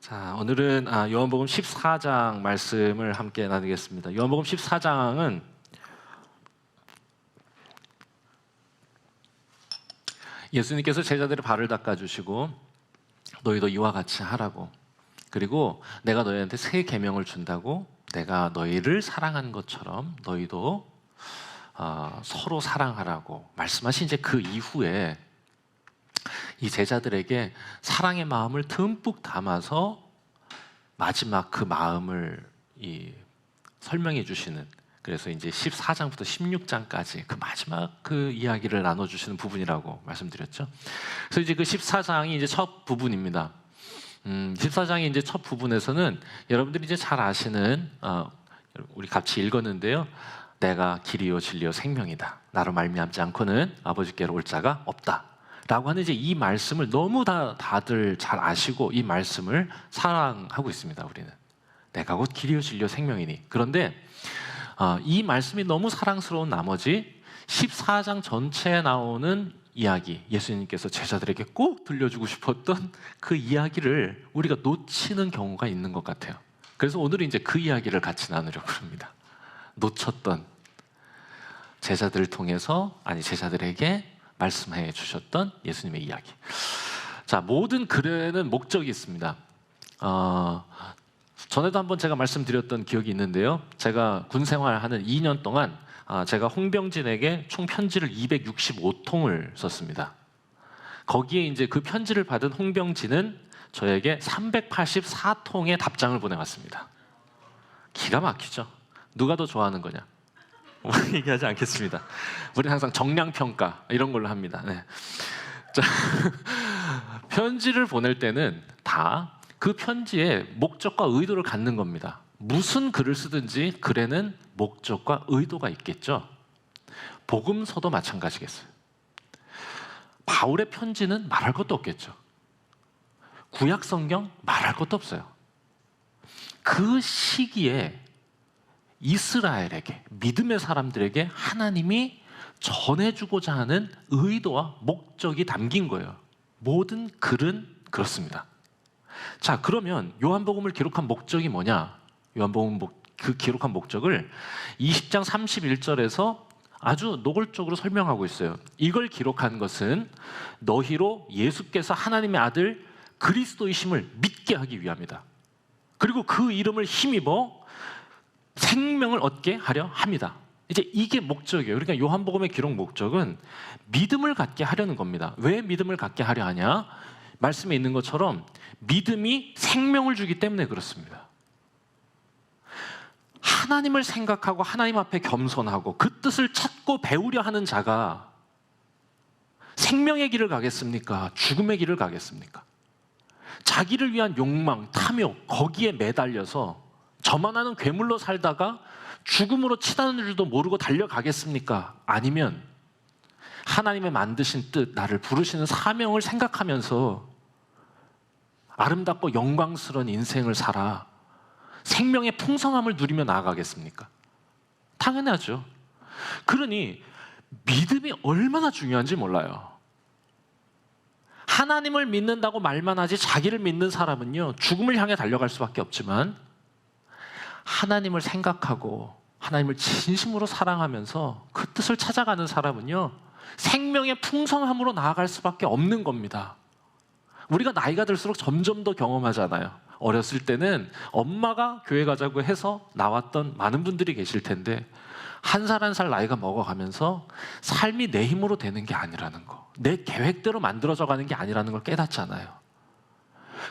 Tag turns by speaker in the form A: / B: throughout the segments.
A: 자, 오늘은 요한복음 14장 말씀을 함께 나누겠습니다. 요한복음 14장은 예수님께서 제자들의 발을 닦아주시고 너희도 이와 같이 하라고, 그리고 내가 너희한테 새 계명을 준다고, 내가 너희를 사랑한 것처럼 너희도 서로 사랑하라고 말씀하신 이제 그 이후에 이 제자들에게 사랑의 마음을 듬뿍 담아서 마지막 그 마음을 설명해 주시는, 그래서 이제 14장부터 16장까지 그 마지막 그 이야기를 나눠주시는 부분이라고 말씀드렸죠. 그래서 이제 그 14장이 이제 첫 부분입니다. 14장의 이제 첫 부분에서는 여러분들이 이제 잘 아시는, 우리 같이 읽었는데요. 내가 길이요 진리요 생명이다. 나로 말미암지 않고는 아버지께로 올 자가 없다. 라고 하는 이제 이 말씀을 너무 다들 잘 아시고 이 말씀을 사랑하고 있습니다. 우리는 내가 곧 길이요 진리요 생명이니. 그런데 이 말씀이 너무 사랑스러운 나머지 14장 전체에 나오는 이야기, 예수님께서 제자들에게 꼭 들려주고 싶었던 그 이야기를 우리가 놓치는 경우가 있는 것 같아요. 그래서 오늘은 이제 그 이야기를 같이 나누려고 합니다. 놓쳤던, 제자들을 통해서, 제자들에게 말씀해 주셨던 예수님의 이야기. 자, 모든 글에는 목적이 있습니다. 전에도 한번 제가 말씀드렸던 기억이 있는데요. 제가 군 생활하는 2년 동안 제가 홍병진에게 총 편지를 265통을 썼습니다. 거기에 이제 그 편지를 받은 홍병진은 저에게 384통의 답장을 보내왔습니다. 기가 막히죠? 누가 더 좋아하는 거냐? 얘기하지 않겠습니다. 우리는 항상 정량평가 이런 걸로 합니다. 네. 자, 편지를 보낼 때는 다 그 편지의 목적과 의도를 갖는 겁니다. 무슨 글을 쓰든지 글에는 목적과 의도가 있겠죠. 복음서도 마찬가지겠어요. 바울의 편지는 말할 것도 없겠죠. 구약 성경 말할 것도 없어요. 그 시기에 이스라엘에게, 믿음의 사람들에게 하나님이 전해주고자 하는 의도와 목적이 담긴 거예요. 모든 글은 그렇습니다. 자, 그러면 요한복음을 기록한 목적이 뭐냐? 요한복음 그 기록한 목적을 20장 31절에서 아주 노골적으로 설명하고 있어요. 이걸 기록한 것은 너희로 예수께서 하나님의 아들 그리스도이심을 믿게 하기 위함이다. 그리고 그 이름을 힘입어 생명을 얻게 하려 합니다. 이제 이게 목적이에요. 그러니까 요한복음의 기록 목적은 믿음을 갖게 하려는 겁니다. 왜 믿음을 갖게 하려 하냐? 말씀에 있는 것처럼 믿음이 생명을 주기 때문에 그렇습니다. 하나님을 생각하고 하나님 앞에 겸손하고 그 뜻을 찾고 배우려 하는 자가 생명의 길을 가겠습니까? 죽음의 길을 가겠습니까? 자기를 위한 욕망, 탐욕, 거기에 매달려서 저만하는 괴물로 살다가 죽음으로 치닫는 줄도 모르고 달려가겠습니까? 아니면 하나님의 만드신 뜻, 나를 부르시는 사명을 생각하면서 아름답고 영광스러운 인생을 살아 생명의 풍성함을 누리며 나아가겠습니까? 당연하죠. 그러니 믿음이 얼마나 중요한지 몰라요. 하나님을 믿는다고 말만 하지 자기를 믿는 사람은요, 죽음을 향해 달려갈 수밖에 없지만 하나님을 생각하고 하나님을 진심으로 사랑하면서 그 뜻을 찾아가는 사람은요, 생명의 풍성함으로 나아갈 수밖에 없는 겁니다. 우리가 나이가 들수록 점점 더 경험하잖아요. 어렸을 때는 엄마가 교회 가자고 해서 나왔던 많은 분들이 계실 텐데 한 살 한 살 나이가 먹어가면서 삶이 내 힘으로 되는 게 아니라는 거, 내 계획대로 만들어져 가는 게 아니라는 걸 깨닫잖아요.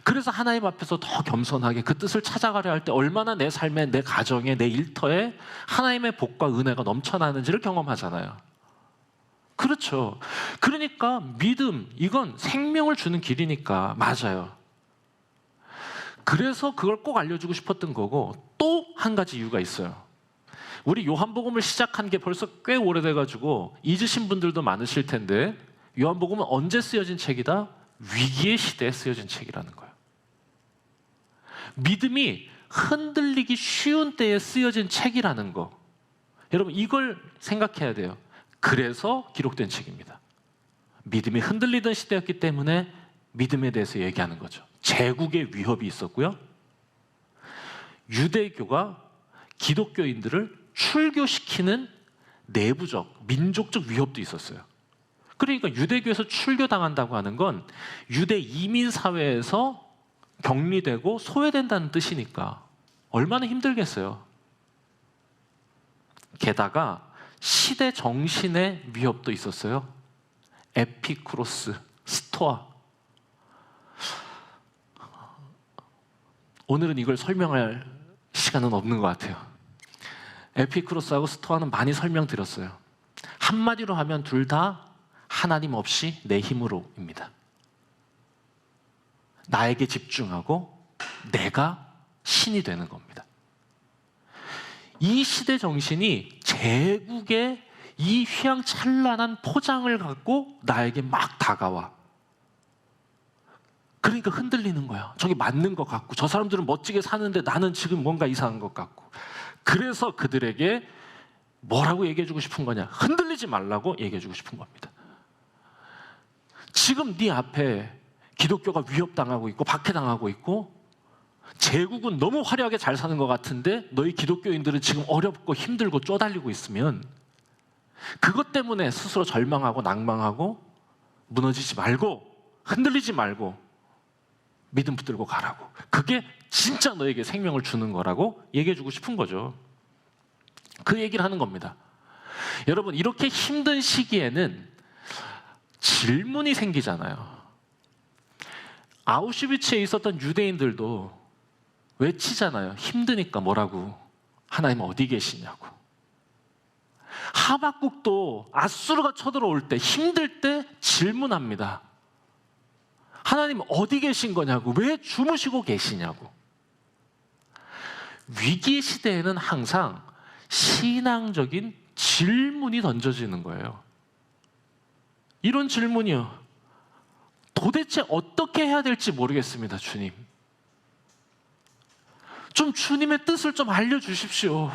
A: 그래서 하나님 앞에서 더 겸손하게 그 뜻을 찾아가려 할 때 얼마나 내 삶에, 내 가정에, 내 일터에 하나님의 복과 은혜가 넘쳐나는지를 경험하잖아요. 그렇죠. 그러니까 믿음, 이건 생명을 주는 길이니까 맞아요. 그래서 그걸 꼭 알려주고 싶었던 거고, 또 한 가지 이유가 있어요. 우리 요한복음을 시작한 게 벌써 꽤 오래돼가지고 잊으신 분들도 많으실 텐데, 요한복음은 언제 쓰여진 책이다? 위기의 시대에 쓰여진 책이라는 거예요. 믿음이 흔들리기 쉬운 때에 쓰여진 책이라는 거, 여러분 이걸 생각해야 돼요. 그래서 기록된 책입니다. 믿음이 흔들리던 시대였기 때문에 믿음에 대해서 얘기하는 거죠. 제국의 위협이 있었고요. 유대교가 기독교인들을 출교시키는 내부적, 민족적 위협도 있었어요. 그러니까 유대교에서 출교당한다고 하는 건 유대 이민 사회에서 격리되고 소외된다는 뜻이니까 얼마나 힘들겠어요. 게다가 시대 정신의 위협도 있었어요. 에피쿠로스, 스토아. 오늘은 이걸 설명할 시간은 없는 것 같아요. 에피쿠로스하고 스토아는 많이 설명드렸어요. 한마디로 하면 둘 다 하나님 없이 내 힘으로입니다. 나에게 집중하고 내가 신이 되는 겁니다. 이 시대 정신이 제국의 이 휘황찬란한 포장을 갖고 나에게 막 다가와. 그러니까 흔들리는 거야. 저게 맞는 것 같고 저 사람들은 멋지게 사는데 나는 지금 뭔가 이상한 것 같고. 그래서 그들에게 뭐라고 얘기해주고 싶은 거냐? 흔들리지 말라고 얘기해주고 싶은 겁니다. 지금 네 앞에 기독교가 위협당하고 있고 박해당하고 있고 제국은 너무 화려하게 잘 사는 것 같은데 너희 기독교인들은 지금 어렵고 힘들고 쪼달리고 있으면 그것 때문에 스스로 절망하고 낭망하고 무너지지 말고 흔들리지 말고 믿음 붙들고 가라고. 그게 진짜 너에게 생명을 주는 거라고 얘기해주고 싶은 거죠. 그 얘기를 하는 겁니다. 여러분, 이렇게 힘든 시기에는 질문이 생기잖아요. 아우슈비츠에 있었던 유대인들도 외치잖아요. 힘드니까 뭐라고? 하나님 어디 계시냐고. 하박국도 아수르가 쳐들어올 때 힘들 때 질문합니다. 하나님 어디 계신 거냐고. 왜 주무시고 계시냐고. 위기의 시대에는 항상 신앙적인 질문이 던져지는 거예요. 이런 질문이요. 도대체 어떻게 해야 될지 모르겠습니다, 주님. 좀 주님의 뜻을 좀 알려주십시오.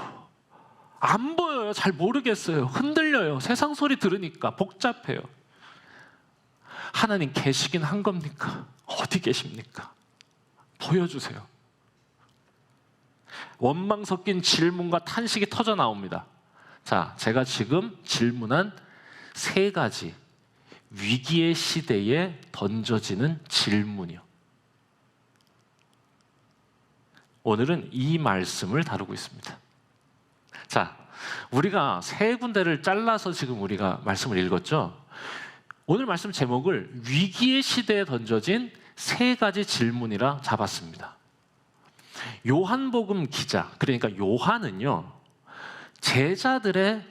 A: 안 보여요. 잘 모르겠어요. 흔들려요. 세상 소리 들으니까 복잡해요. 하나님 계시긴 한 겁니까? 어디 계십니까? 보여주세요. 원망 섞인 질문과 탄식이 터져 나옵니다. 자, 제가 지금 질문한 3가지 위기의 시대에 던져지는 질문이요. 오늘은 이 말씀을 다루고 있습니다. 자, 우리가 3군데를 잘라서 지금 우리가 말씀을 읽었죠. 오늘 말씀 제목을 위기의 시대에 던져진 3가지 질문이라 잡았습니다. 요한복음 기자, 그러니까 요한은요, 제자들의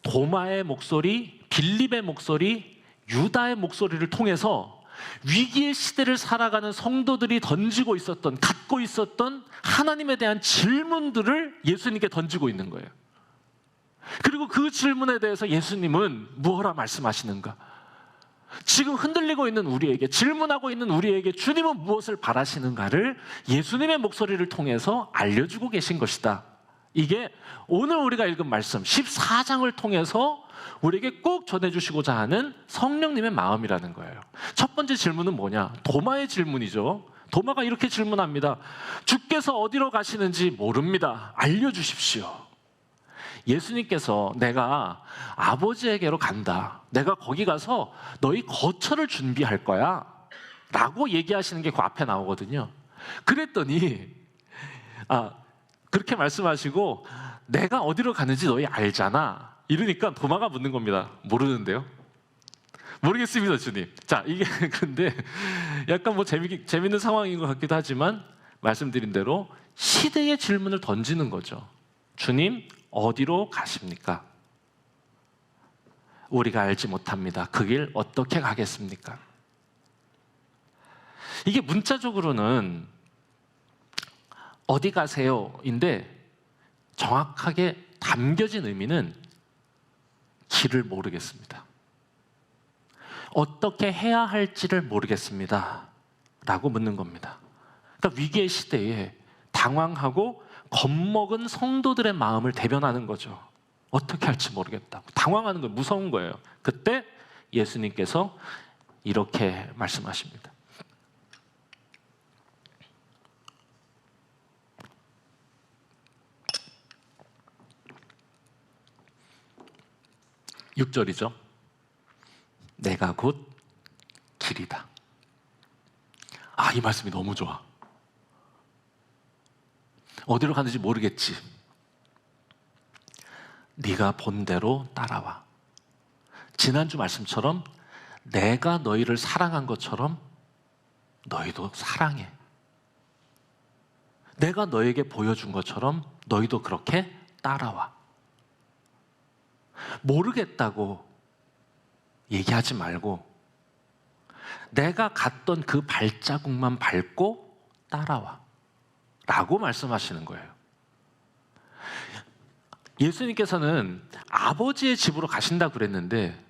A: 도마의 목소리, 빌립의 목소리, 유다의 목소리를 통해서 위기의 시대를 살아가는 성도들이 던지고 있었던, 갖고 있었던 하나님에 대한 질문들을 예수님께 던지고 있는 거예요. 그리고 그 질문에 대해서 예수님은 무엇라 말씀하시는가? 지금 흔들리고 있는 우리에게, 질문하고 있는 우리에게 주님은 무엇을 바라시는가를 예수님의 목소리를 통해서 알려주고 계신 것이다. 이게 오늘 우리가 읽은 말씀 14장을 통해서 우리에게 꼭 전해주시고자 하는 성령님의 마음이라는 거예요. 첫 번째 질문은 뭐냐? 도마의 질문이죠. 도마가 이렇게 질문합니다. 주께서 어디로 가시는지 모릅니다. 알려주십시오. 예수님께서 내가 아버지에게로 간다. 내가 거기 가서 너희 거처를 준비할 거야. 라고 얘기하시는 게 그 앞에 나오거든요. 그랬더니 그렇게 말씀하시고 내가 어디로 가는지 너희 알잖아. 이러니까 도마가 묻는 겁니다. 모르는데요? 모르겠습니다, 주님. 자, 이게 근데 약간 뭐 재밌는 상황인 것 같기도 하지만 말씀드린 대로 시대의 질문을 던지는 거죠. 주님, 어디로 가십니까? 우리가 알지 못합니다. 그 길 어떻게 가겠습니까? 이게 문자적으로는 어디 가세요?인데 정확하게 담겨진 의미는 길을 모르겠습니다. 어떻게 해야 할지를 모르겠습니다. 라고 묻는 겁니다. 그러니까 위기의 시대에 당황하고 겁먹은 성도들의 마음을 대변하는 거죠. 어떻게 할지 모르겠다고. 당황하는 거예요. 무서운 거예요. 그때 예수님께서 이렇게 말씀하십니다. 6절이죠. 내가 곧 길이다. 이 말씀이 너무 좋아. 어디로 가는지 모르겠지. 네가 본 대로 따라와. 지난주 말씀처럼 내가 너희를 사랑한 것처럼 너희도 사랑해. 내가 너에게 보여준 것처럼 너희도 그렇게 따라와. 모르겠다고 얘기하지 말고 내가 갔던 그 발자국만 밟고 따라와 라고 말씀하시는 거예요. 예수님께서는 아버지의 집으로 가신다 그랬는데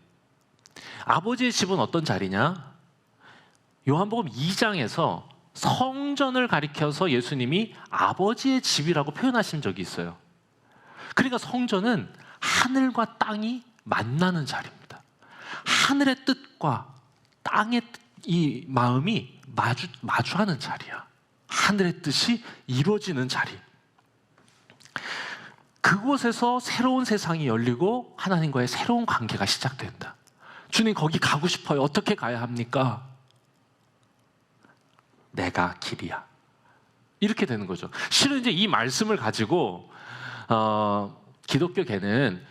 A: 아버지의 집은 어떤 자리냐? 요한복음 2장에서 성전을 가리켜서 예수님이 아버지의 집이라고 표현하신 적이 있어요. 그러니까 성전은 하늘과 땅이 만나는 자리입니다. 하늘의 뜻과 땅의 이 마음이 마주하는 자리야. 하늘의 뜻이 이루어지는 자리. 그곳에서 새로운 세상이 열리고 하나님과의 새로운 관계가 시작된다. 주님, 거기 가고 싶어요. 어떻게 가야 합니까? 내가 길이야. 이렇게 되는 거죠. 실은 이제 이 말씀을 가지고 기독교계는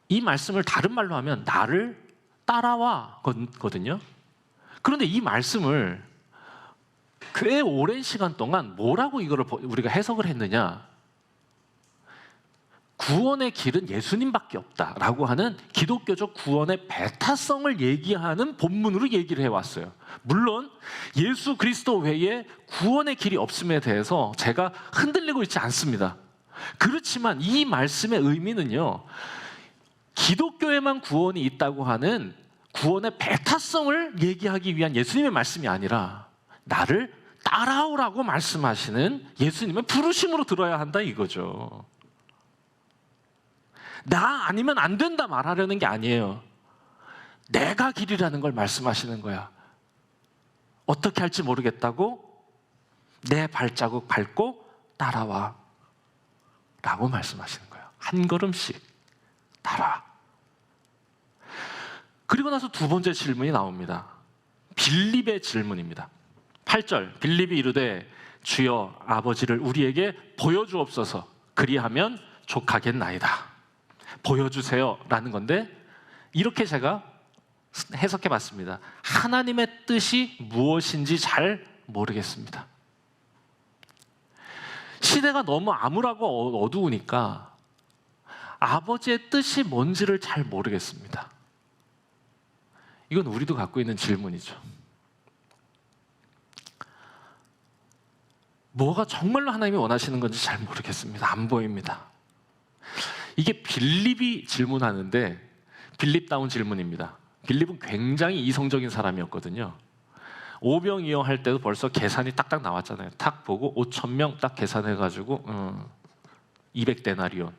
A: 이 말씀을 다른 말로 하면 나를 따라와 거든요. 그런데 이 말씀을 꽤 오랜 시간 동안 뭐라고 이거를 우리가 해석을 했느냐? 구원의 길은 예수님밖에 없다라고 하는 기독교적 구원의 배타성을 얘기하는 본문으로 얘기를 해왔어요. 물론 예수 그리스도 외에 구원의 길이 없음에 대해서 제가 흔들리고 있지 않습니다. 그렇지만 이 말씀의 의미는요, 기독교에만 구원이 있다고 하는 구원의 배타성을 얘기하기 위한 예수님의 말씀이 아니라 나를 따라오라고 말씀하시는 예수님의 부르심으로 들어야 한다 이거죠. 나 아니면 안 된다 말하려는 게 아니에요. 내가 길이라는 걸 말씀하시는 거야. 어떻게 할지 모르겠다고 내 발자국 밟고 따라와 라고 말씀하시는 거예요. 한 걸음씩 따라와. 그리고 나서 두 번째 질문이 나옵니다. 빌립의 질문입니다. 8절, 빌립이 이르되 주여 아버지를 우리에게 보여주옵소서. 그리하면 족하겠나이다. 보여주세요 라는 건데, 이렇게 제가 해석해 봤습니다. 하나님의 뜻이 무엇인지 잘 모르겠습니다. 시대가 너무 암울하고 어두우니까 아버지의 뜻이 뭔지를 잘 모르겠습니다. 이건 우리도 갖고 있는 질문이죠. 뭐가 정말로 하나님이 원하시는 건지 잘 모르겠습니다. 안 보입니다. 이게 빌립이 질문하는데 빌립다운 질문입니다. 빌립은 굉장히 이성적인 사람이었거든요. 오병이어 할 때도 벌써 계산이 딱딱 나왔잖아요. 딱 보고 5,000명 딱 계산해가지고 200데나리온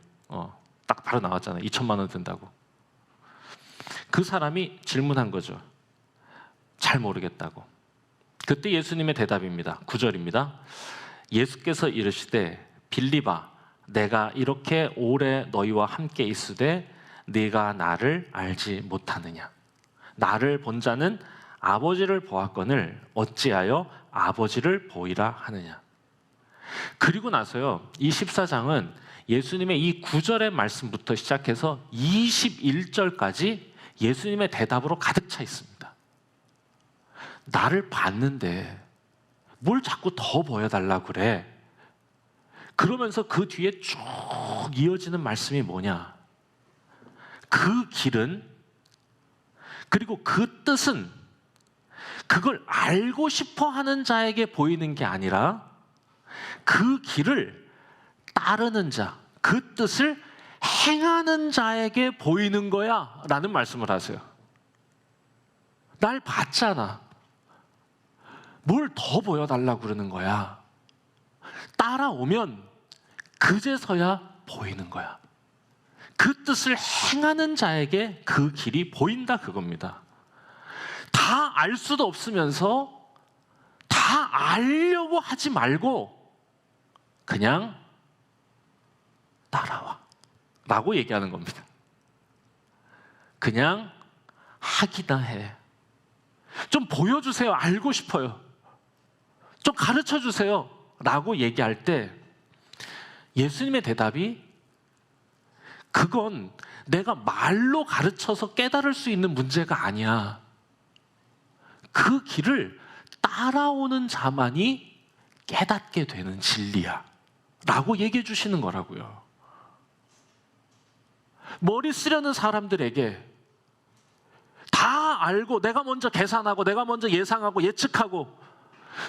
A: 딱 바로 나왔잖아요. 2천만 원 든다고. 그 사람이 질문한 거죠. 잘 모르겠다고. 그때 예수님의 대답입니다. 9절입니다. 예수께서 이르시되 빌립아 내가 이렇게 오래 너희와 함께 있으되 네가 나를 알지 못하느냐. 나를 본 자는 아버지를 보았거늘 어찌하여 아버지를 보이라 하느냐. 그리고 나서요, 이 14장은 예수님의 이 9절의 말씀부터 시작해서 21절까지 예수님의 대답으로 가득 차 있습니다. 나를 봤는데 뭘 자꾸 더 보여달라고 그래. 그러면서 그 뒤에 쭉 이어지는 말씀이 뭐냐. 그 길은, 그리고 그 뜻은 그걸 알고 싶어 하는 자에게 보이는 게 아니라 그 길을 따르는 자, 그 뜻을 행하는 자에게 보이는 거야 라는 말씀을 하세요. 날 봤잖아. 뭘 더 보여달라고 그러는 거야. 따라오면 그제서야 보이는 거야. 그 뜻을 행하는 자에게 그 길이 보인다 그겁니다. 다 알 수도 없으면서 다 알려고 하지 말고 그냥 따라와 라고 얘기하는 겁니다. 그냥 하기나 해. 좀 보여주세요. 알고 싶어요. 좀 가르쳐 주세요. 라고 얘기할 때 예수님의 대답이 그건 내가 말로 가르쳐서 깨달을 수 있는 문제가 아니야. 그 길을 따라오는 자만이 깨닫게 되는 진리야. 라고 얘기해 주시는 거라고요. 머리 쓰려는 사람들에게 다 알고 내가 먼저 계산하고 내가 먼저 예상하고 예측하고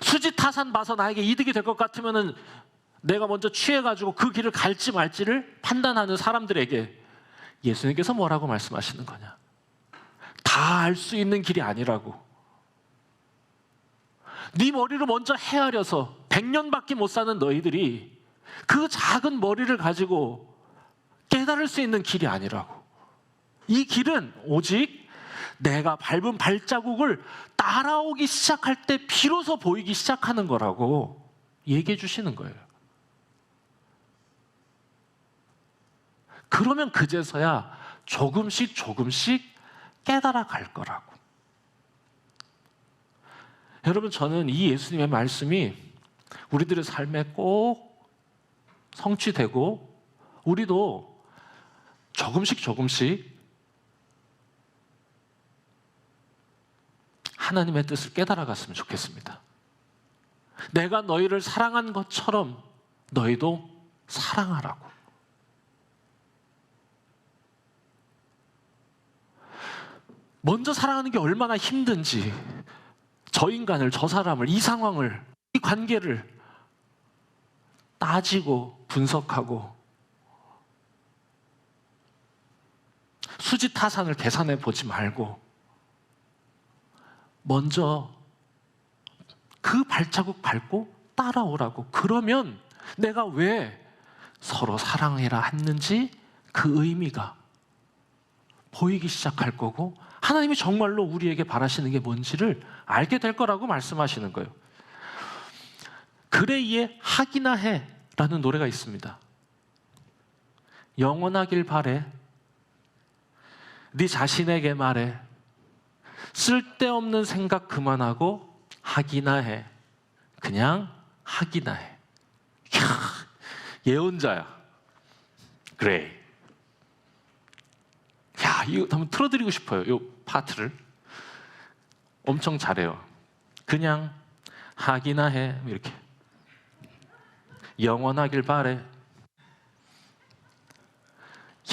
A: 수지타산 봐서 나에게 이득이 될 것 같으면은 내가 먼저 취해가지고 그 길을 갈지 말지를 판단하는 사람들에게 예수님께서 뭐라고 말씀하시는 거냐? 다 알 수 있는 길이 아니라고. 네 머리를 먼저 헤아려서 100년밖에 못 사는 너희들이 그 작은 머리를 가지고 깨달을 수 있는 길이 아니라고. 이 길은 오직 내가 밟은 발자국을 따라오기 시작할 때 비로소 보이기 시작하는 거라고 얘기해 주시는 거예요. 그러면 그제서야 조금씩 깨달아 갈 거라고. 여러분, 저는 이 예수님의 말씀이 우리들의 삶에 꼭 성취되고 우리도 조금씩 하나님의 뜻을 깨달아갔으면 좋겠습니다. 내가 너희를 사랑한 것처럼 너희도 사랑하라고. 먼저 사랑하는 게 얼마나 힘든지, 저 인간을, 저 사람을, 이 상황을, 이 관계를 따지고 분석하고 수지타산을 계산해 보지 말고 먼저 그 발자국 밟고 따라오라고. 그러면 내가 왜 서로 사랑해라 했는지 그 의미가 보이기 시작할 거고 하나님이 정말로 우리에게 바라시는 게 뭔지를 알게 될 거라고 말씀하시는 거예요. 그래 이에 하기나 해 라는 노래가 있습니다. 영원하길 바래, 네 자신에게 말해, 쓸데없는 생각 그만하고 하기나 해. 그냥 하기나 해. 이야, 예언자야. 그래. 야, 이거 한번 틀어드리고 싶어요. 이 파트를. 엄청 잘해요. 그냥 하기나 해. 이렇게. 영원하길 바래.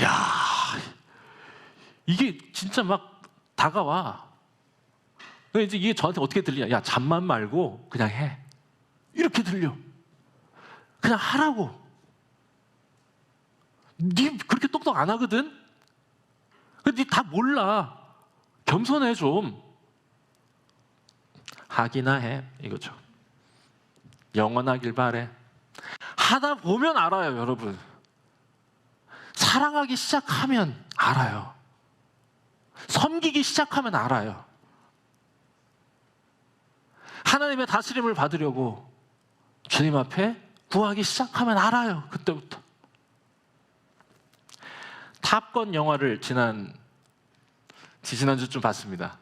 A: 야, 이게 진짜 막 다가와. 이제 이게 저한테 어떻게 들리냐? 야, 잠만 말고 그냥 해. 이렇게 들려. 그냥 하라고. 네 그렇게 똑똑 안 하거든? 근데 네 다 몰라. 겸손해 좀. 하기나 해. 이거죠. 영원하길 바래. 하다 보면 알아요, 여러분. 사랑하기 시작하면 알아요. 섬기기 시작하면 알아요. 하나님의 다스림을 받으려고 주님 앞에 구하기 시작하면 알아요. 그때부터. 탑건 영화를 지지난주쯤 봤습니다.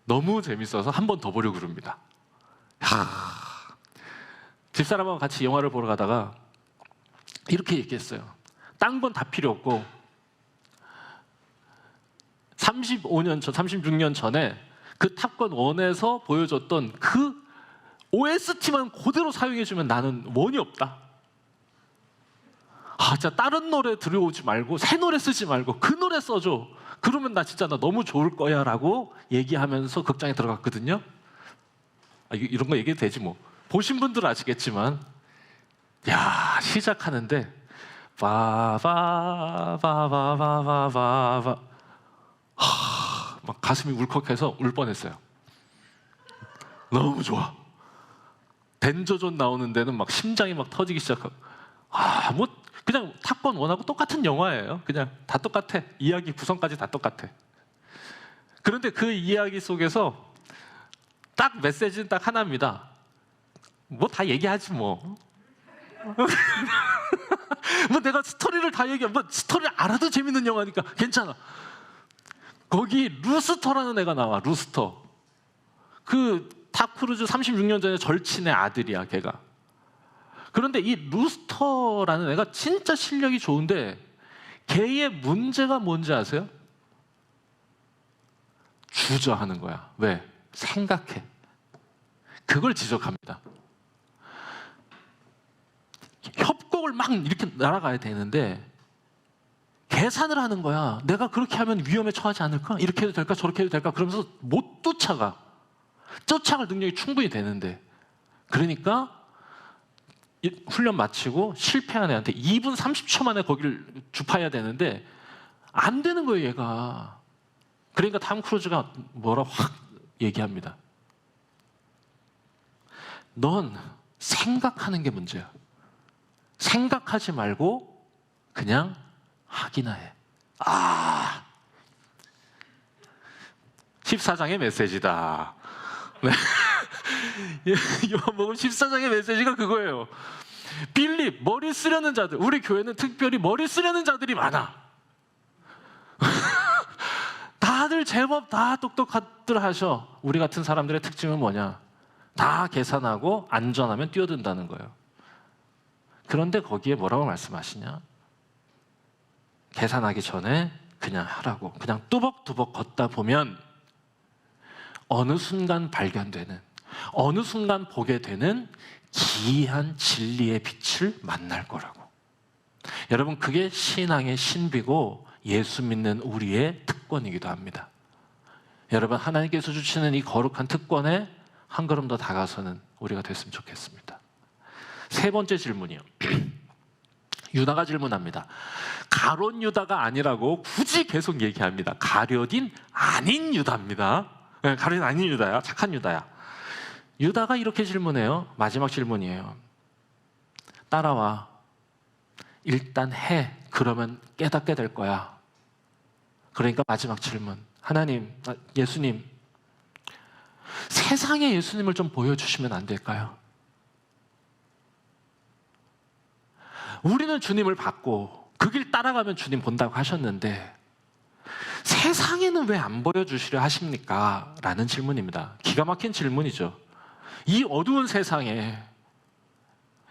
A: 너무 재밌어서 한 번 더 보려고 그럽니다. 집사람하고 같이 영화를 보러 가다가 이렇게 얘기했어요. 딴 건 다 필요 없고 35년 전, 36년 전에 그 탑건 1에서 보여줬던 그 OST만 그대로 사용해주면 나는 원이 없다. 진짜 다른 노래 들여오지 말고 새 노래 쓰지 말고 그 노래 써줘. 그러면 나 너무 좋을 거야 라고 얘기하면서 극장에 들어갔거든요. 이런 거 얘기해도 되지 뭐. 보신 분들은 아시겠지만 야, 시작하는데 바바바바바바바 막 가슴이 울컥해서 울 뻔했어요. 너무 좋아. 덴저존 나오는 데는 막 심장이 막 터지기 시작하고 뭐 그냥 탑건 1하고 똑같은 영화예요. 그냥 다 똑같아. 이야기 구성까지 다 똑같아. 그런데 그 이야기 속에서 딱 메시지는 딱 하나입니다. 뭐 다 얘기하지 뭐. 뭐 내가 스토리를 다 얘기하면 뭐 스토리를 알아도 재밌는 영화니까 괜찮아. 거기 루스터라는 애가 나와. 루스터. 그 탑 크루즈 36년 전에 절친의 아들이야, 걔가. 그런데 이 루스터라는 애가 진짜 실력이 좋은데 걔의 문제가 뭔지 아세요? 주저하는 거야. 왜? 생각해. 그걸 지적합니다. 협곡을 막 이렇게 날아가야 되는데 계산을 하는 거야. 내가 그렇게 하면 위험에 처하지 않을까? 이렇게 해도 될까? 저렇게 해도 될까? 그러면서 못 쫓아가. 쫓아갈 능력이 충분히 되는데, 그러니까 훈련 마치고 실패한 애한테 2분 30초 만에 거기를 주파해야 되는데 안 되는 거예요, 얘가. 그러니까 탐 크루즈가 뭐라 확 얘기합니다. 넌 생각하는 게 문제야. 생각하지 말고 그냥 하기나 해. 14장의 메시지다. 네. 요한복음 14장의 메시지가 그거예요. 빌립, 머리 쓰려는 자들. 우리 교회는 특별히 머리 쓰려는 자들이 많아. 다들 제법 다 똑똑하들 하셔. 우리 같은 사람들의 특징은 뭐냐? 다 계산하고 안전하면 뛰어든다는 거예요. 그런데 거기에 뭐라고 말씀하시냐? 계산하기 전에 그냥 하라고. 그냥 뚜벅뚜벅 걷다 보면 어느 순간 발견되는, 어느 순간 보게 되는 기이한 진리의 빛을 만날 거라고. 여러분, 그게 신앙의 신비고 예수 믿는 우리의 특권이기도 합니다. 여러분, 하나님께서 주시는 이 거룩한 특권에 한 걸음 더 다가서는 우리가 됐으면 좋겠습니다. 세 번째 질문이요. 유다가 질문합니다. 가룟 유다가 아니라고 굳이 계속 얘기합니다. 가룟인 아닌 유다입니다. 네, 가룟 아닌 유다야. 착한 유다야. 유다가 이렇게 질문해요. 마지막 질문이에요. 따라와. 일단 해. 그러면 깨닫게 될 거야. 그러니까 마지막 질문. 하나님, 예수님, 세상에 예수님을 좀 보여주시면 안 될까요? 우리는 주님을 받고 그 길 따라가면 주님 본다고 하셨는데 세상에는 왜 안 보여주시려 하십니까? 라는 질문입니다. 기가 막힌 질문이죠. 이 어두운 세상에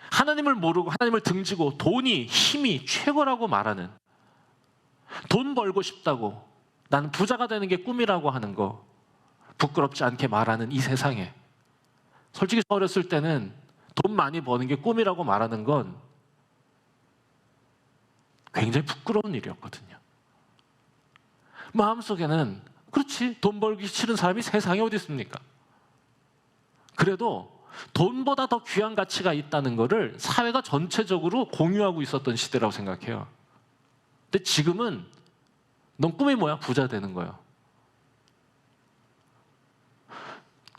A: 하나님을 모르고 하나님을 등지고 돈이, 힘이 최고라고 말하는, 돈 벌고 싶다고, 나는 부자가 되는 게 꿈이라고 하는 거 부끄럽지 않게 말하는 이 세상에, 솔직히 어렸을 때는 돈 많이 버는 게 꿈이라고 말하는 건 굉장히 부끄러운 일이었거든요. 마음속에는 그렇지, 돈 벌기 싫은 사람이 세상에 어디 있습니까? 그래도 돈보다 더 귀한 가치가 있다는 것을 사회가 전체적으로 공유하고 있었던 시대라고 생각해요. 근데 지금은 넌 꿈이 뭐야? 부자 되는 거예요.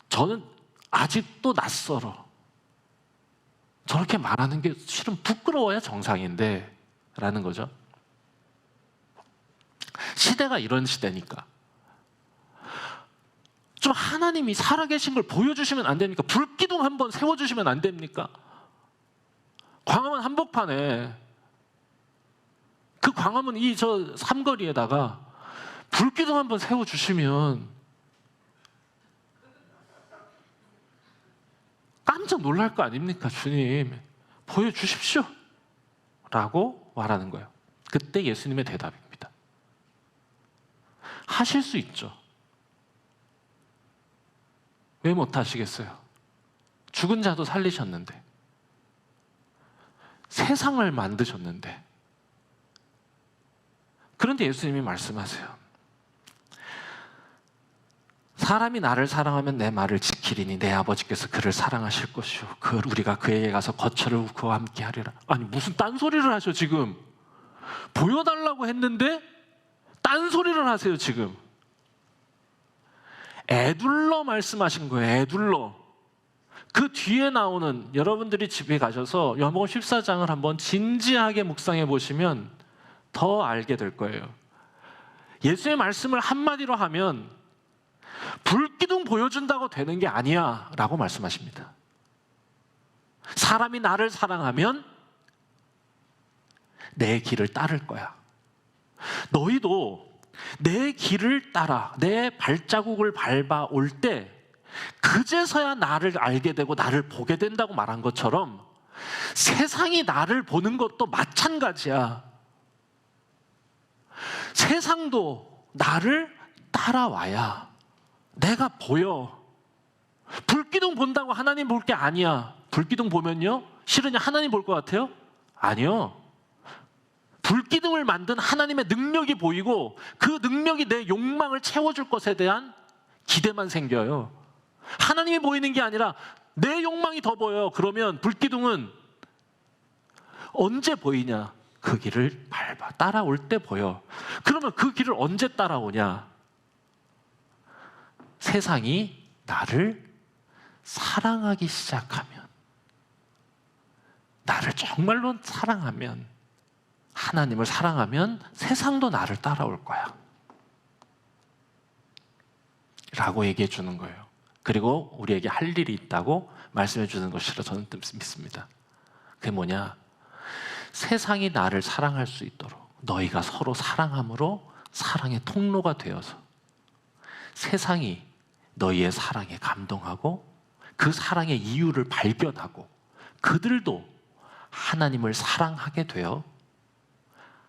A: 저는 아직도 낯설어. 저렇게 말하는 게 실은 부끄러워야 정상인데 라는 거죠. 시대가 이런 시대니까 좀 하나님이 살아계신 걸 보여주시면 안 됩니까? 불기둥 한번 세워주시면 안 됩니까? 광화문 한복판에, 그 광화문 이 저 삼거리에다가 불기둥 한번 세워주시면 깜짝 놀랄 거 아닙니까? 주님, 보여주십시오 라고 말하는 거예요. 그때 예수님의 대답입니다. 하실 수 있죠. 왜 못하시겠어요? 죽은 자도 살리셨는데, 세상을 만드셨는데. 그런데 예수님이 말씀하세요. 사람이 나를 사랑하면 내 말을 지키리니 내 아버지께서 그를 사랑하실 것이요 우리가 그에게 가서 거처를 그와 함께 하리라. 아니, 무슨 딴소리를 하셔 지금. 보여달라고 했는데 딴소리를 하세요 지금. 애둘러 말씀하신 거예요. 애둘러. 그 뒤에 나오는, 여러분들이 집에 가셔서 요한복음 14장을 한번 진지하게 묵상해 보시면 더 알게 될 거예요. 예수의 말씀을 한마디로 하면 불기둥 보여준다고 되는 게 아니야 라고 말씀하십니다. 사람이 나를 사랑하면 내 길을 따를 거야. 너희도 내 길을 따라 내 발자국을 밟아 올 때 그제서야 나를 알게 되고 나를 보게 된다고 말한 것처럼 세상이 나를 보는 것도 마찬가지야. 세상도 나를 따라와야 내가 보여. 불기둥 본다고 하나님 볼 게 아니야. 불기둥 보면요, 싫으냐 하나님 볼 것 같아요? 아니요. 불기둥을 만든 하나님의 능력이 보이고 그 능력이 내 욕망을 채워줄 것에 대한 기대만 생겨요. 하나님이 보이는 게 아니라 내 욕망이 더 보여요. 그러면 불기둥은 언제 보이냐? 그 길을 밟아 따라올 때 보여. 그러면 그 길을 언제 따라오냐? 세상이 나를 사랑하기 시작하면, 나를 정말로 사랑하면, 하나님을 사랑하면 세상도 나를 따라올 거야 라고 얘기해 주는 거예요. 그리고 우리에게 할 일이 있다고 말씀해 주는 것이라 저는 믿습니다. 그게 뭐냐? 세상이 나를 사랑할 수 있도록 너희가 서로 사랑함으로 사랑의 통로가 되어서 세상이 너희의 사랑에 감동하고 그 사랑의 이유를 발견하고 그들도 하나님을 사랑하게 되어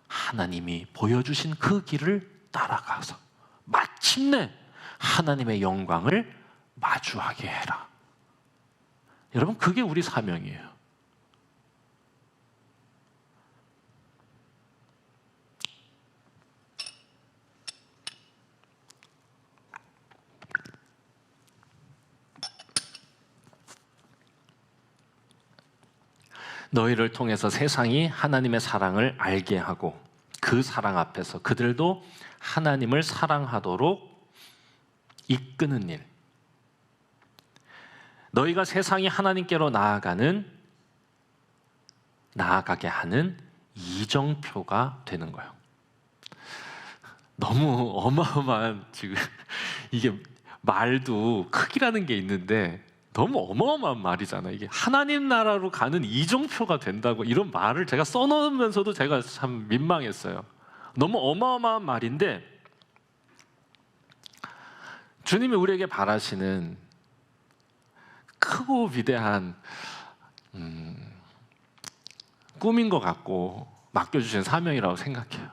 A: 하나님이 보여주신 그 길을 따라가서 마침내 하나님의 영광을 마주하게 해라. 여러분, 그게 우리 사명이에요. 너희를 통해서 세상이 하나님의 사랑을 알게 하고 그 사랑 앞에서 그들도 하나님을 사랑하도록 이끄는 일. 너희가 세상이 하나님께로 나아가게 하는 이정표가 되는 거예요. 너무 어마어마한, 지금 이게 말도 크기라는 게 있는데 너무 어마어마한 말이잖아요. 이게 하나님 나라로 가는 이정표가 된다고, 이런 말을 제가 써놓으면서도 제가 참 민망했어요. 너무 어마어마한 말인데 주님이 우리에게 바라시는 크고 위대한 꿈인 것 같고 맡겨주신 사명이라고 생각해요.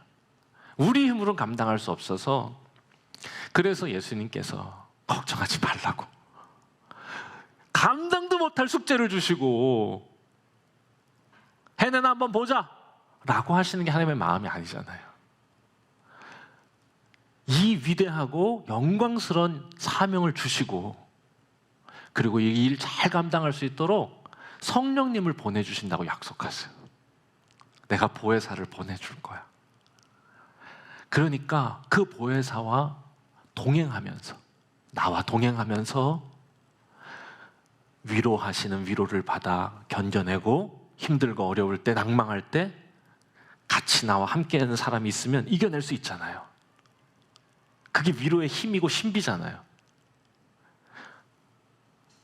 A: 우리 힘으로는 감당할 수 없어서, 그래서 예수님께서 걱정하지 말라고, 감당도 못할 숙제를 주시고 해내나 한번 보자 라고 하시는 게 하나님의 마음이 아니잖아요. 이 위대하고 영광스러운 사명을 주시고 그리고 이 일 잘 감당할 수 있도록 성령님을 보내주신다고 약속하세요. 내가 보혜사를 보내줄 거야. 그러니까 그 보혜사와 동행하면서, 나와 동행하면서 위로하시는 위로를 받아 견뎌내고 힘들고 어려울 때, 낭망할 때 같이 나와 함께하는 사람이 있으면 이겨낼 수 있잖아요. 그게 위로의 힘이고 신비잖아요.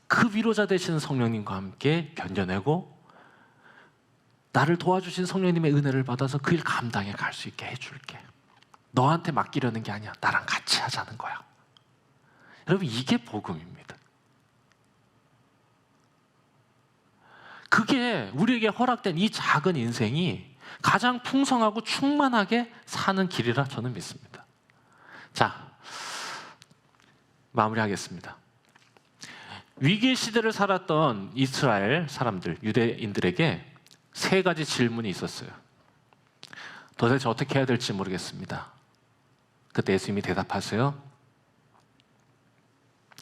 A: 그 위로자 되시는 성령님과 함께 견뎌내고 나를 도와주신 성령님의 은혜를 받아서 그 일 감당해 갈 수 있게 해줄게. 너한테 맡기려는 게 아니야. 나랑 같이 하자는 거야. 여러분, 이게 복음입니다. 그게 우리에게 허락된 이 작은 인생이 가장 풍성하고 충만하게 사는 길이라 저는 믿습니다. 자, 마무리하겠습니다. 위기의 시대를 살았던 이스라엘 사람들, 유대인들에게 세 가지 질문이 있었어요. 도대체 어떻게 해야 될지 모르겠습니다. 그때 예수님이 대답하세요.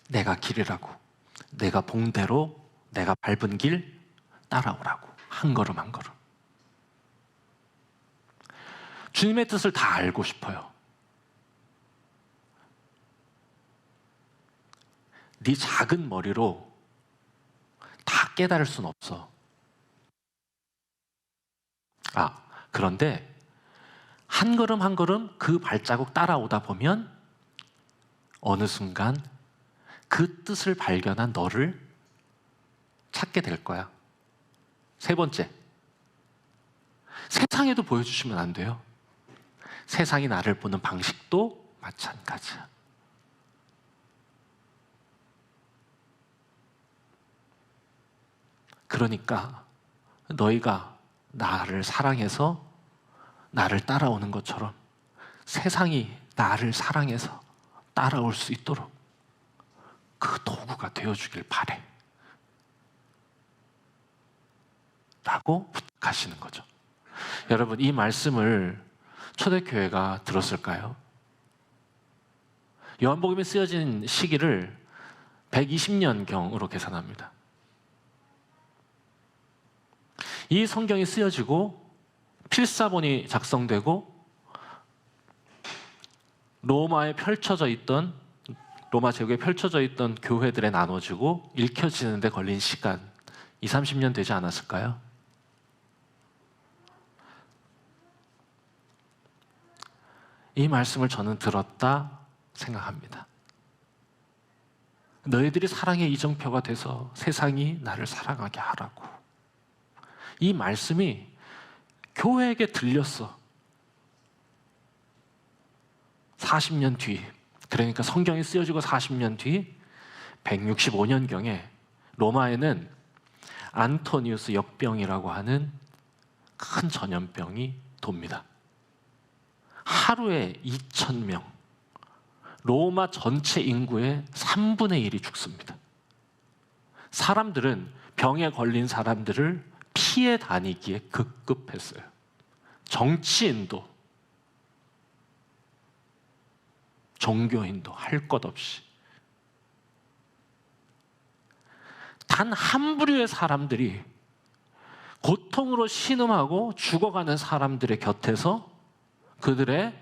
A: 내가 길이라고, 내가 봉대로 내가 밟은 길 따라오라고. 한 걸음 한 걸음. 주님의 뜻을 다 알고 싶어요. 네 작은 머리로 다 깨달을 순 없어. 그런데 한 걸음 한 걸음 그 발자국 따라오다 보면 어느 순간 그 뜻을 발견한 너를 찾게 될 거야. 세 번째, 세상에도 보여주시면 안 돼요. 세상이 나를 보는 방식도 마찬가지야. 그러니까 너희가 나를 사랑해서 나를 따라오는 것처럼 세상이 나를 사랑해서 따라올 수 있도록 그 도구가 되어주길 바래 라고 부탁하시는 거죠. 여러분, 이 말씀을 초대교회가 들었을까요? 요한복음이 쓰여진 시기를 120년경으로 계산합니다. 이 성경이 쓰여지고 필사본이 작성되고 로마 제국에 펼쳐져 있던 교회들에 나눠지고 읽혀지는데 걸린 시간 20-30년 되지 않았을까요? 이 말씀을 저는 들었다 생각합니다. 너희들이 사랑의 이정표가 돼서 세상이 나를 사랑하게 하라고. 이 말씀이 교회에게 들렸어. 40년 뒤, 그러니까 성경이 쓰여지고 40년 뒤 165년경에 로마에는 안토니우스 역병이라고 하는 큰 전염병이 돕니다. 하루에 2,000명, 로마 전체 인구의 3분의 1이 죽습니다. 사람들은 병에 걸린 사람들을 피해 다니기에 급급했어요. 정치인도 종교인도 할 것 없이 단 한 부류의 사람들이 고통으로 신음하고 죽어가는 사람들의 곁에서 그들의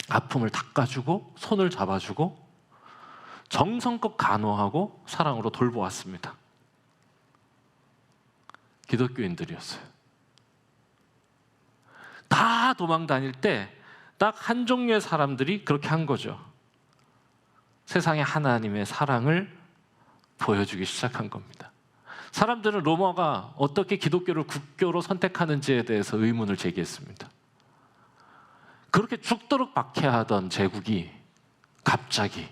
A: 아픔을 닦아주고 손을 잡아주고 정성껏 간호하고 사랑으로 돌보았습니다. 기독교인들이었어요. 다 도망 다닐 때 딱 한 종류의 사람들이 그렇게 한 거죠. 세상에 하나님의 사랑을 보여주기 시작한 겁니다. 사람들은 로마가 어떻게 기독교를 국교로 선택하는지에 대해서 의문을 제기했습니다. 그렇게 죽도록 박해하던 제국이 갑자기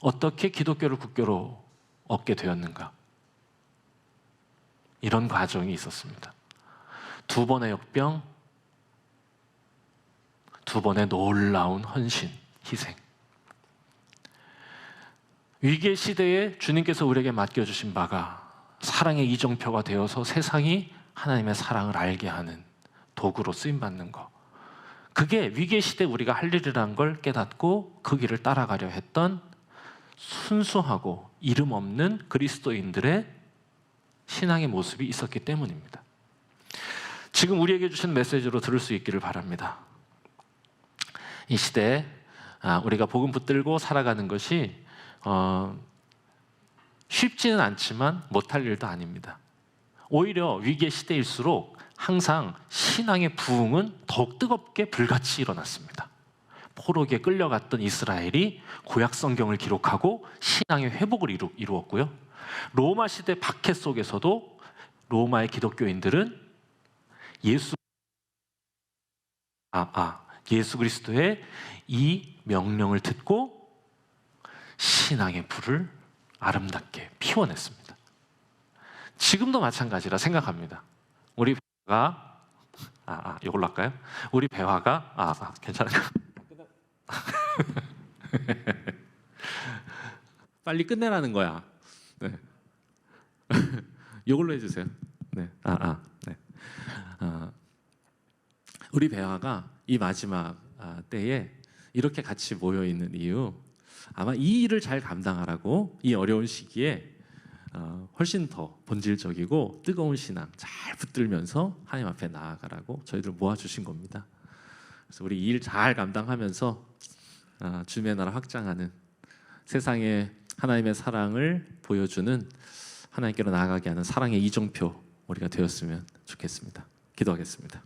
A: 어떻게 기독교를 국교로 얻게 되었는가? 이런 과정이 있었습니다. 2번의 역병, 2번의 놀라운 헌신, 희생. 위기의 시대에 주님께서 우리에게 맡겨주신 바가 사랑의 이정표가 되어서 세상이 하나님의 사랑을 알게 하는 도구로 쓰임받는 것. 그게 위기의 시대에 우리가 할 일이라는 걸 깨닫고 그 길을 따라가려 했던 순수하고 이름 없는 그리스도인들의 신앙의 모습이 있었기 때문입니다. 지금 우리에게 주신 메시지로 들을 수 있기를 바랍니다. 이 시대에 우리가 복음 붙들고 살아가는 것이 쉽지는 않지만 못할 일도 아닙니다. 오히려 위기의 시대일수록 항상 신앙의 부흥은 더욱 뜨겁게 불같이 일어났습니다. 포로기에 끌려갔던 이스라엘이 구약 성경을 기록하고 신앙의 회복을 이루었고요. 로마 시대 박해 속에서도 로마의 기독교인들은 예수 그리스도의 이 명령을 듣고 신앙의 불을 아름답게 피워냈습니다. 지금도 마찬가지라 생각합니다. 우리 배화가 이걸로 할까요? 우리 배화가 괜찮아요. 빨리 끝내라는 거야. 네. 이걸로 해주세요. 네. 네. 우리 배화가 이 마지막 때에 이렇게 같이 모여 있는 이유, 아마 이 일을 잘 감당하라고 이 어려운 시기에 훨씬 더 본질적이고 뜨거운 신앙 잘 붙들면서 하나님 앞에 나아가라고 저희들 모아주신 겁니다. 그래서 우리 이 일 잘 감당하면서 주님의 나라 확장하는, 세상에 하나님의 사랑을 보여주는, 하나님께로 나아가게 하는 사랑의 이정표 우리가 되었으면 좋겠습니다. 기도하겠습니다.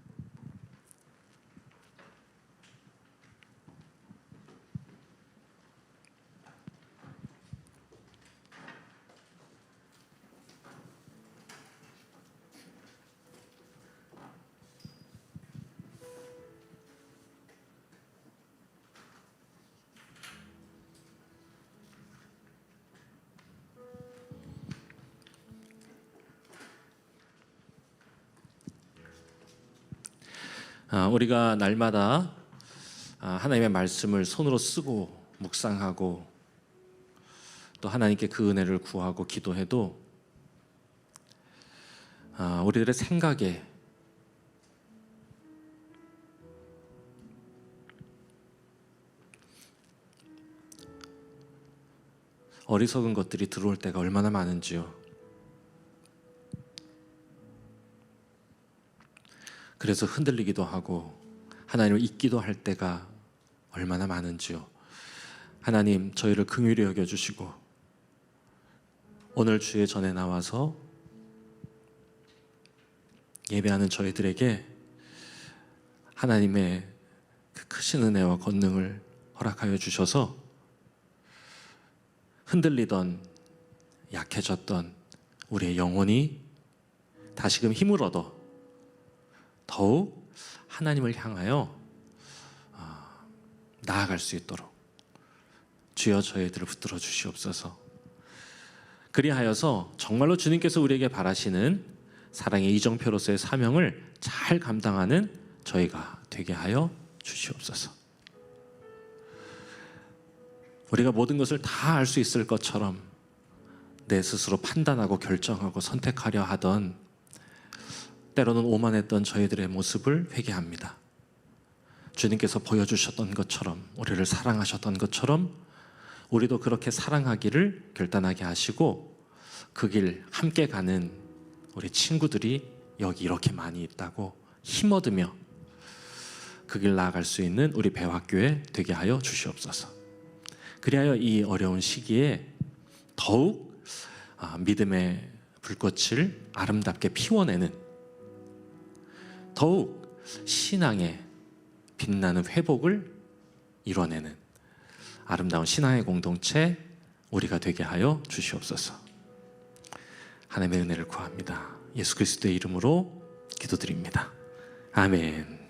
A: 우리가 날마다 하나님의 말씀을 손으로 쓰고 묵상하고 또 하나님께 그 은혜를 구하고 기도해도 우리들의 생각에 어리석은 것들이 들어올 때가 얼마나 많은지요. 그래서 흔들리기도 하고 하나님을 잊기도 할 때가 얼마나 많은지요. 하나님, 저희를 긍휼히 여겨주시고 오늘 주의 전에 나와서 예배하는 저희들에게 하나님의 그 크신 은혜와 권능을 허락하여 주셔서 흔들리던 약해졌던 우리의 영혼이 다시금 힘을 얻어 더욱 하나님을 향하여 나아갈 수 있도록 주여 저희들을 붙들어 주시옵소서. 그리하여서 정말로 주님께서 우리에게 바라시는 사랑의 이정표로서의 사명을 잘 감당하는 저희가 되게 하여 주시옵소서. 우리가 모든 것을 다 알 수 있을 것처럼 내 스스로 판단하고 결정하고 선택하려 하던, 때로는 오만했던 저희들의 모습을 회개합니다. 주님께서 보여주셨던 것처럼, 우리를 사랑하셨던 것처럼 우리도 그렇게 사랑하기를 결단하게 하시고 그 길 함께 가는 우리 친구들이 여기 이렇게 많이 있다고 힘 얻으며 그 길 나아갈 수 있는 우리 배화교회 되게 하여 주시옵소서. 그리하여 이 어려운 시기에 더욱 믿음의 불꽃을 아름답게 피워내는, 더욱 신앙의 빛나는 회복을 이뤄내는 아름다운 신앙의 공동체 우리가 되게 하여 주시옵소서. 하나님의 은혜를 구합니다. 예수 그리스도의 이름으로 기도드립니다. 아멘.